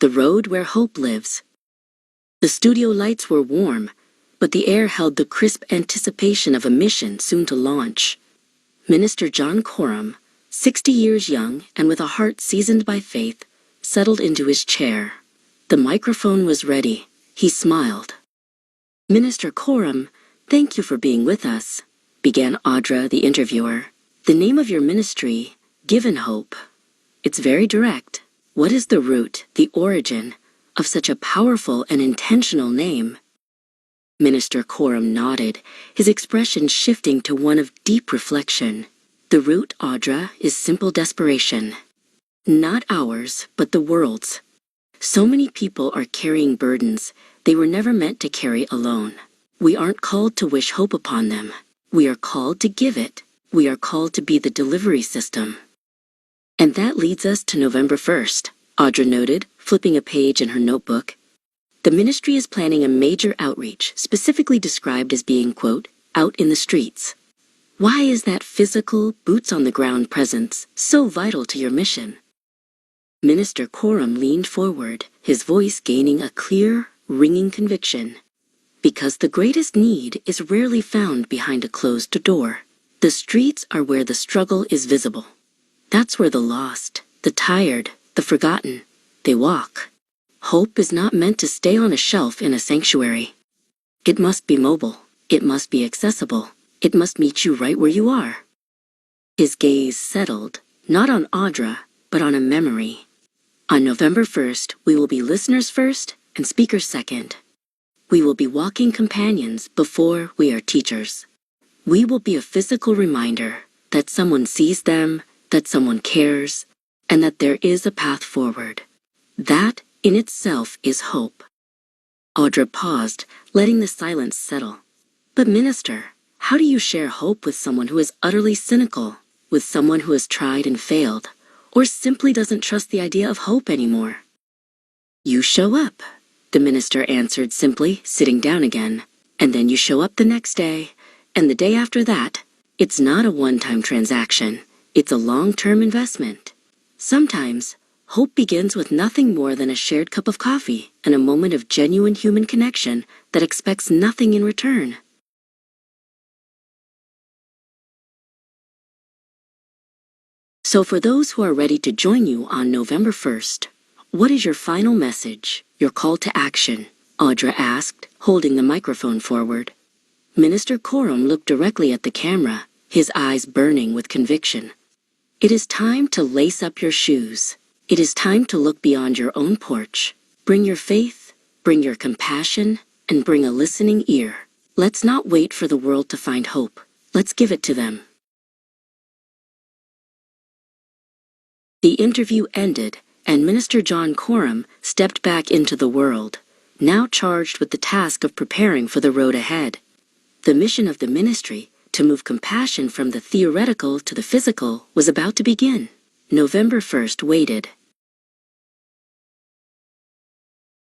The road where hope lives. The studio lights were warm, but the air held the crisp anticipation of a mission soon to launch. Minister John Coram, 60 years young and with a heart seasoned by faith, settled into his chair. The microphone was ready. He smiled. "Minister Coram, thank you for being with us," began Audra, the interviewer. "The name of your ministry, Given Hope. It's very direct. What is the root, the origin, of such a powerful and intentional name?" Minister Coram nodded, his expression shifting to one of deep reflection. "The root, Audra, is simple desperation. Not ours, but the world's. So many people are carrying burdens they were never meant to carry alone. We aren't called to wish hope upon them. We are called to give it. We are called to be the delivery system." "And that leads us to November 1st, Audra noted, flipping a page in her notebook. "The ministry is planning a major outreach, specifically described as being, quote, out in the streets. Why is that physical, boots-on-the-ground presence so vital to your mission?" Minister Coram leaned forward, his voice gaining a clear, ringing conviction. "Because the greatest need is rarely found behind a closed door. The streets are where the struggle is visible. That's where the lost, the tired, the forgotten, they walk. Hope is not meant to stay on a shelf in a sanctuary. It must be mobile. It must be accessible. It must meet you right where you are." His gaze settled, not on Audra, but on a memory. "On November 1st, we will be listeners first and speakers second. We will be walking companions before we are teachers. We will be a physical reminder that someone sees them, that someone cares, and that there is a path forward. That, in itself, is hope." Audra paused, letting the silence settle. "But minister, how do you share hope with someone who is utterly cynical, with someone who has tried and failed, or simply doesn't trust the idea of hope anymore?" "You show up," the minister answered simply, sitting down again. "And then you show up the next day, and the day after that. It's not a one-time transaction. It's a long-term investment. Sometimes, hope begins with nothing more than a shared cup of coffee and a moment of genuine human connection that expects nothing in return." So for those who are ready to join you on November 1st, what is your final message, your call to action? Audra asked, holding the microphone forward. Minister Coram looked directly at the camera, his eyes burning with conviction. "It is time to lace up your shoes. It is time to look beyond your own porch. Bring your faith, bring your compassion, and bring a listening ear. Let's not wait for the world to find hope. Let's give it to them." The interview ended, and Minister John Coram stepped back into the world, now charged with the task of preparing for the road ahead. The mission of the ministry, to move compassion from the theoretical to the physical, was about to begin. November 1st waited,